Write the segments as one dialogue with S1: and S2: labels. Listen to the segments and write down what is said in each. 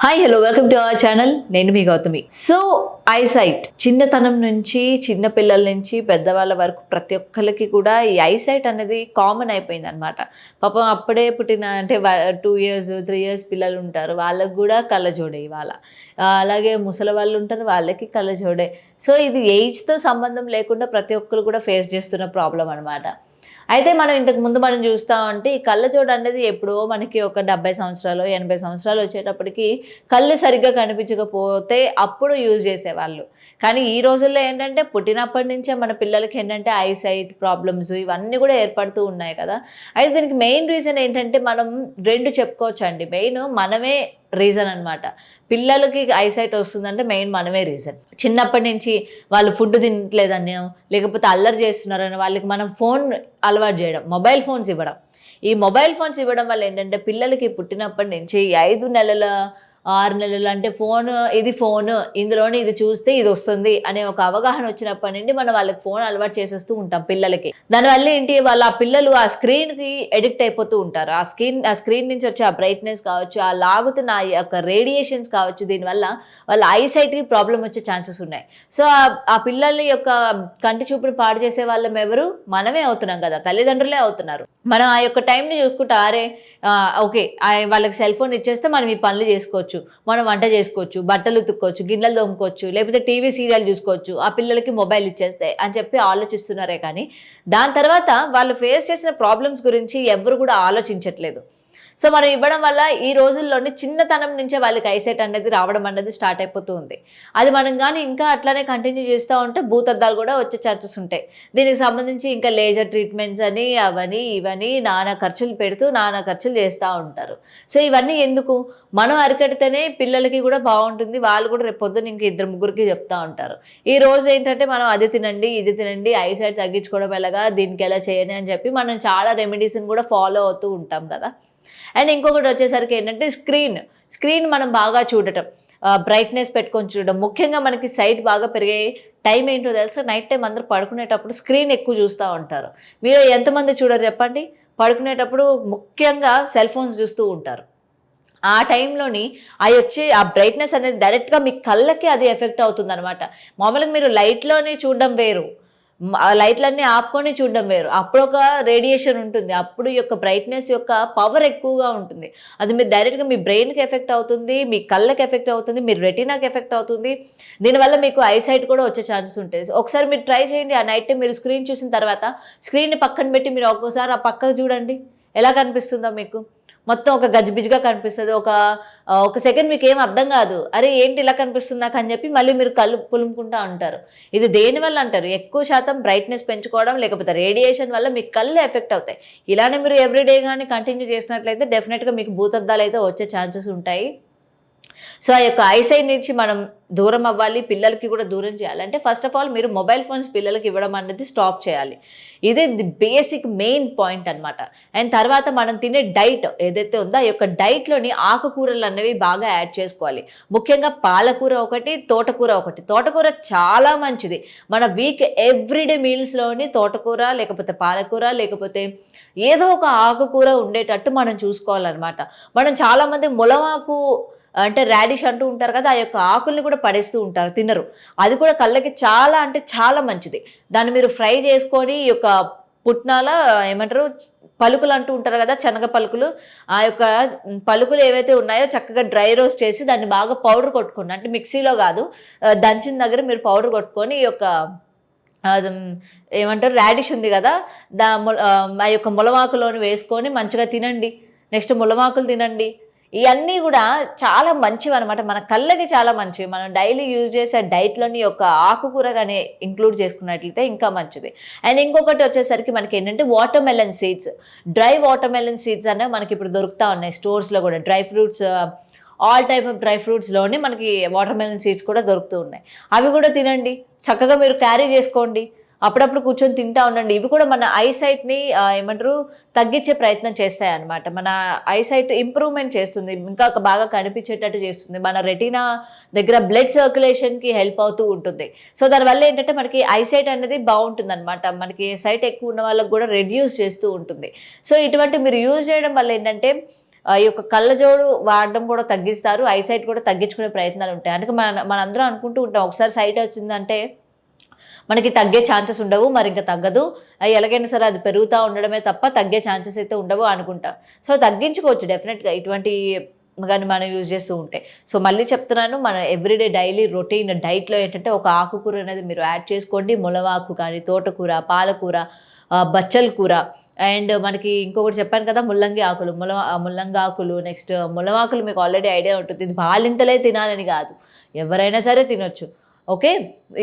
S1: Hi hello welcome to our channel. నేను మీ Gautami. So eyesight చిన్నతనం నుంచి చిన్న పిల్లల నుంచి పెద్దవాళ్ళ వరకు ప్రతి ఒక్కరికి కూడా ఈ ఐసైట్ అనేది కామన్ అయిపోయింది అనమాట. పాపం అప్పుడే పుట్టిన అంటే 2 ఇయర్స్ 3 ఇయర్స్ పిల్లలు ఉంటారు, వాళ్ళకు కూడా కళ్ళజోడే ఇవాళ. అలాగే ముసలి వాళ్ళు ఉంటారు, వాళ్ళకి కళ్ళజోడే. సో ఇది ఏజ్తో సంబంధం లేకుండా ప్రతి ఒక్కరు కూడా ఫేస్ చేస్తున్న ప్రాబ్లం అనమాట. అయితే మనం ఇంతకు ముందు మనం చూస్తా ఉంటే ఈ కళ్ళజోడు అనేది ఎప్పుడో మనకి ఒక 70 సంవత్సరాలు 80 సంవత్సరాలు వచ్చేటప్పటికి కళ్ళు సరిగ్గా కనిపించకపోతే అప్పుడు యూజ్ చేసేవాళ్ళు. కానీ ఈ రోజుల్లో ఏంటంటే పుట్టినప్పటి నుంచే మన పిల్లలకి ఏంటంటే ఐసైట్ ప్రాబ్లమ్స్ ఇవన్నీ కూడా ఏర్పడుతూ ఉన్నాయి కదా. అయితే దీనికి మెయిన్ రీజన్ ఏంటంటే మనం 2 చెప్పుకోవచ్చు అండి. మెయిన్ మనమే రీజన్ అనమాట. పిల్లలకి ఐసైట్ వస్తుందంటే మెయిన్ మనమే రీజన్. చిన్నప్పటి నుంచి వాళ్ళు ఫుడ్ తినట్లేదని, లేకపోతే అల్లరి చేస్తున్నారని వాళ్ళకి మనం ఫోన్ అలవాటు చేయడం, మొబైల్ ఫోన్స్ ఇవ్వడం. ఈ మొబైల్ ఫోన్స్ ఇవ్వడం వల్ల ఏంటంటే పిల్లలకి పుట్టినప్పటి నుంచి 5 నెలల 6 నెలలు అంటే ఇది ఫోను ఇందులోనే ఇది చూస్తే ఇది వస్తుంది అనే ఒక అవగాహన వచ్చినప్పటి నుండి మనం వాళ్ళకి ఫోన్ అలవాటు చేసేస్తూ ఉంటాం పిల్లలకి. దానివల్ల ఏంటి, వాళ్ళ ఆ పిల్లలు ఆ స్క్రీన్కి ఎడిక్ట్ అయిపోతూ ఉంటారు. ఆ స్క్రీన్ నుంచి వచ్చే ఆ బ్రైట్నెస్ కావచ్చు, ఆ లాగుతున్న ఆ యొక్క రేడియేషన్స్ కావచ్చు, దీనివల్ల వాళ్ళ ఐసైట్కి ప్రాబ్లం వచ్చే ఛాన్సెస్ ఉన్నాయి. సో ఆ పిల్లల యొక్క కంటి చూపును పాడు చేసే వాళ్ళం ఎవరు? మనమే అవుతున్నాం కదా, తల్లిదండ్రులే అవుతున్నారు. మనం ఆ యొక్క టైంని చూసుకుంటా, అరే ఓకే వాళ్ళకి సెల్ ఫోన్ ఇచ్చేస్తే మనం ఈ పనులు చేసుకోవచ్చు, మనం వంట చేసుకోవచ్చు, బట్టలు ఉతుక్కోవచ్చు, గిన్నెలు తోముకోవచ్చు, లేకపోతే టీవీ సీరియల్ చూసుకోవచ్చు, ఆ పిల్లలకి మొబైల్ ఇచ్చేస్తే అని చెప్పి ఆలోచిస్తున్నారే కానీ దాని తర్వాత వాళ్ళు ఫేస్ చేసిన ప్రాబ్లమ్స్ గురించి ఎవరు కూడా ఆలోచించట్లేదు. సో మనం ఇవ్వడం వల్ల ఈ రోజుల్లోని చిన్నతనం నుంచే వాళ్ళకి ఐసైట్ అనేది రావడం అనేది స్టార్ట్ అయిపోతూ ఉంది. అది మనం కానీ ఇంకా అట్లానే కంటిన్యూ చేస్తూ ఉంటే భూతద్దాలు కూడా వచ్చే ఛాన్సెస్ ఉంటాయి. దీనికి సంబంధించి ఇంకా లేజర్ ట్రీట్మెంట్స్ అని అవని ఇవని నానా ఖర్చులు పెడుతూ నానా ఖర్చులు చేస్తూ ఉంటారు. సో ఇవన్నీ ఎందుకు? మనం అరికడితేనే పిల్లలకి కూడా బాగుంటుంది, వాళ్ళు కూడా రేపు పొద్దున్న ఇంక 2-3కి చెప్తూ ఉంటారు. ఈ రోజు ఏంటంటే మనం అది తినండి ఇది తినండి, ఐసైట్ తగ్గించుకోవడం ఎలాగా, దీనికి ఎలా చేయని అని చెప్పి మనం చాలా రెమెడీస్ని కూడా ఫాలో అవుతూ ఉంటాం కదా. అండ్ ఇంకొకటి వచ్చేసరికి ఏంటంటే స్క్రీన్ మనం బాగా చూడటం, బ్రైట్నెస్ పెట్టుకొని చూడడం. ముఖ్యంగా మనకి సైట్ బాగా పెరిగే టైం ఏంటో తెలుసా? నైట్ టైం అందరూ పడుకునేటప్పుడు స్క్రీన్ ఎక్కువ చూస్తూ ఉంటారు. మీరు ఎంతమంది చూడరు చెప్పండి? పడుకునేటప్పుడు ముఖ్యంగా సెల్ ఫోన్స్ చూస్తూ ఉంటారు. ఆ టైంలోని వచ్చే ఆ బ్రైట్నెస్ అనేది డైరెక్ట్గా మీ కళ్ళకి అది ఎఫెక్ట్ అవుతుంది అనమాట. మామూలుగా మీరు లైట్లోనే చూడడం వేరు, లైట్లన్నీ ఆపుకొని చూడడం వేరు. అప్పుడు ఒక రేడియేషన్ ఉంటుంది, అప్పుడు యొక్క బ్రైట్నెస్ యొక్క పవర్ ఎక్కువగా ఉంటుంది. అది మీరు డైరెక్ట్గా మీ బ్రెయిన్కి ఎఫెక్ట్ అవుతుంది, మీ కళ్ళకి ఎఫెక్ట్ అవుతుంది, మీ రెటీనాకి ఎఫెక్ట్ అవుతుంది. దీనివల్ల మీకు ఐసైట్ కూడా వచ్చే ఛాన్సెస్ ఉంటాయి. ఒకసారి మీరు ట్రై చేయండి. ఆ నైట్ టైం మీరు స్క్రీన్ చూసిన తర్వాత స్క్రీన్ని పక్కన పెట్టి మీరు ఒక్కోసారి ఆ పక్కకు చూడండి, ఎలా కనిపిస్తుందో మీకు. మొత్తం ఒక గజిబిజిగా కనిపిస్తుంది. ఒక సెకండ్ మీకు ఏం అర్థం కాదు, అరే ఏంటి ఇలా కనిపిస్తుంది నాకు అని చెప్పి మళ్ళీ మీరు కళ్ళు పులుముకుంటూ ఉంటారు. ఇది దేనివల్ల అంటారు? ఎక్కువ శాతం బ్రైట్నెస్ పెంచుకోవడం, లేకపోతే రేడియేషన్ వల్ల మీ కళ్ళు ఎఫెక్ట్ అవుతాయి. ఇలానే మీరు ఎవ్రీడే కానీ కంటిన్యూ చేసినట్లయితే డెఫినెట్గా మీకు భూతద్దాలు అయితే వచ్చే ఛాన్సెస్ ఉంటాయి. సో ఆ యొక్క ఐసైట్ నుంచి మనం దూరం అవ్వాలి, పిల్లలకి కూడా దూరం చేయాలి. అంటే ఫస్ట్ ఆఫ్ ఆల్ మీరు మొబైల్ ఫోన్స్ పిల్లలకి ఇవ్వడం అనేది స్టాప్ చేయాలి. ఇదే ది బేసిక్ మెయిన్ పాయింట్ అనమాట. అండ్ తర్వాత మనం తినే డైట్ ఏదైతే ఉందో ఆ యొక్క డైట్లోని ఆకుకూరలు అనేవి బాగా యాడ్ చేసుకోవాలి. ముఖ్యంగా పాలకూర ఒకటి, తోటకూర ఒకటి. తోటకూర చాలా మంచిది. మన వీక్ ఎవ్రీడే మీల్స్లోని తోటకూర లేకపోతే పాలకూర లేకపోతే ఏదో ఒక ఆకుకూర ఉండేటట్టు మనం చూసుకోవాలన్నమాట. మనం చాలామంది ములమాకు అంటే రాడిష్ అంటూ ఉంటారు కదా, ఆ యొక్క ఆకుల్ని కూడా పడేస్తూ ఉంటారు, తినరు. అది కూడా కళ్ళకి చాలా అంటే చాలా మంచిది. దాన్ని మీరు ఫ్రై చేసుకొని ఈ యొక్క పుట్నాల ఏమంటారు పలుకులు అంటూ ఉంటారు కదా, శనగ పలుకులు. ఆ యొక్క పలుకులు ఏవైతే ఉన్నాయో చక్కగా డ్రై రోస్ట్ చేసి దాన్ని బాగా పౌడర్ కొట్టుకోండి. అంటే మిక్సీలో కాదు, దంచిన దగ్గర మీరు పౌడర్ కొట్టుకొని ఈ యొక్క ఏమంటారు రాడిష్ ఉంది కదా, ఆ యొక్క ములమాకులోని వేసుకొని మంచిగా తినండి. నెక్స్ట్ ములమాకులు తినండి. ఇవన్నీ కూడా చాలా మంచివి అనమాట, మన కళ్ళకి చాలా మంచివి. మనం డైలీ యూజ్ చేసే డైట్లోని యొక్క ఆకుకూర కానీ ఇంక్లూడ్ చేసుకున్నట్లయితే ఇంకా మంచిది. అండ్ ఇంకొకటి వచ్చేసరికి మనకి ఏంటంటే watermelon seeds, dry watermelon seeds అనేవి మనకి ఇప్పుడు దొరుకుతూ ఉన్నాయి స్టోర్స్లో కూడా. Dry fruits all type of dry ఫ్రూట్స్లోని మనకి వాటర్మెలన్ సీడ్స్ కూడా దొరుకుతూ ఉన్నాయి. అవి కూడా తినండి, చక్కగా మీరు క్యారీ చేసుకోండి, అప్పుడప్పుడు కూర్చొని తింటూ ఉండండి. ఇవి కూడా మన ఐసైట్ని ఏమంటారు తగ్గించే ప్రయత్నం చేస్తాయి అన్నమాట. మన ఐసైట్ ఇంప్రూవ్మెంట్ చేస్తుంది, ఇంకా బాగా కనిపించేటట్టు చేస్తుంది, మన రెటీనా దగ్గర బ్లడ్ సర్క్యులేషన్కి హెల్ప్ అవుతూ ఉంటుంది. సో దానివల్ల ఏంటంటే మనకి ఐసైట్ అనేది బాగుంటుంది అనమాట. మనకి సైట్ ఎక్కువ ఉన్న వాళ్ళకి కూడా రెడ్యూస్ చేస్తూ ఉంటుంది. సో ఇటువంటి మీరు యూజ్ చేయడం వల్ల ఏంటంటే ఈ యొక్క కళ్ళజోడు వాడడం కూడా తగ్గిస్తారు. ఐసైట్ కూడా తగ్గించుకునే ప్రయత్నాలు ఉంటాయి. అంటే మనందరం అనుకుంటూ ఉంటాం ఒకసారి సైట్ వచ్చిందంటే మనకి తగ్గే ఛాన్సెస్ ఉండవు, మరి ఇంకా తగ్గదు, ఎలాగైనా సరే అది పెరుగుతూ ఉండడమే తప్ప తగ్గే ఛాన్సెస్ అయితే ఉండవు అనుకుంటాం. సో తగ్గించుకోవచ్చు డెఫినెట్గా ఇటువంటి కానీ మనం యూజ్ చేస్తూ ఉంటే. సో మళ్ళీ చెప్తున్నాను, మన ఎవ్రీడే డైలీ రొటీన్ డైట్లో ఏంటంటే ఒక ఆకుకూర అనేది మీరు యాడ్ చేసుకోండి. ములగాకు కానీ, తోటకూర, పాలకూర, బచ్చల కూర, అండ్ మనకి ఇంకొకటి చెప్పాను కదా ముల్లంగి ఆకులు, ముల్లంగి ఆకులు, నెక్స్ట్ ములగాకులు మీకు ఆల్రెడీ ఐడియా ఉంటుంది. ఇది బాలింతలే తినాలని కాదు, ఎవరైనా సరే తినొచ్చు. ఓకే,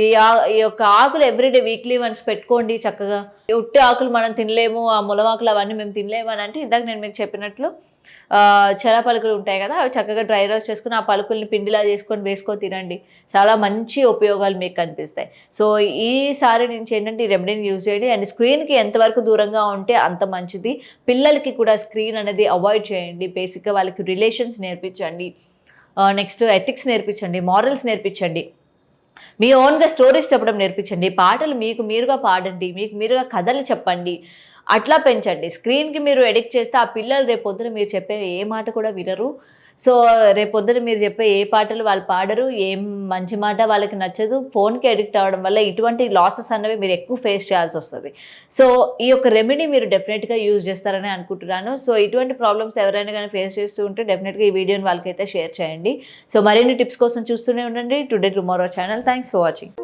S1: ఈ యొక్క ఆకులు ఎవ్రీడే వీక్లీ వన్స్ పెట్టుకోండి చక్కగా. ఉట్టి ఆకులు మనం తినలేము, ఆ ములగాకులు అవన్నీ మేము తినలేము అని అంటే ఇందాక నేను మీకు చెప్పినట్లు చెల పలుకులు ఉంటాయి కదా, అవి చక్కగా డ్రై రోస్ట్ చేసుకుని ఆ పలుకుల్ని పిండిలా చేసుకొని వేసుకొని తినండి. చాలా మంచి ఉపయోగాలు మీకు కనిపిస్తాయి. సో ఈసారి నుంచి ఏంటంటే ఈ రెమెడీని యూజ్ చేయండి. అండ్ స్క్రీన్కి ఎంతవరకు దూరంగా ఉంటే అంత మంచిది. పిల్లలకి కూడా స్క్రీన్ అనేది అవాయిడ్ చేయండి. బేసిక్గా వాళ్ళకి రిలేషన్స్ నేర్పించండి, నెక్స్ట్ ఎథిక్స్ నేర్పించండి, మారల్స్ నేర్పించండి, మీ ఓన్గా స్టోరీస్ చెప్పడం నేర్పించండి, పాటలు మీకు మీరుగా పాడండి, మీకు మీరుగా కథలు చెప్పండి, అట్లా పెంచండి. స్క్రీన్కి మీరు ఎడిక్ట్ చేస్తే ఆ పిల్లలు రేపొద్దున మీరు చెప్పే ఏ మాట కూడా వినరు. సో రేపొద్దున మీరు చెప్పే ఏ పాటలు వాళ్ళు పాడరు, ఏం మంచి మాట వాళ్ళకి నచ్చదు. ఫోన్కి అడిక్ట్ అవ్వడం వల్ల ఇటువంటి లాసెస్ అనేవి మీరు ఎక్కువ ఫేస్ చేయాల్సి వస్తుంది. సో ఈ యొక్క రెమెడీ మీరు డెఫినెట్గా యూజ్ చేస్తారని అనుకుంటున్నాను. సో ఇటువంటి ప్రాబ్లమ్స్ ఎవరైనా కానీ ఫేస్ చేస్తూ ఉంటే డెఫినెట్గా ఈ వీడియోని వాళ్ళకైతే షేర్ చేయండి. సో మరిన్ని టిప్స్ కోసం చూస్తూనే ఉండండి today tomorrow channel. Thanks for watching.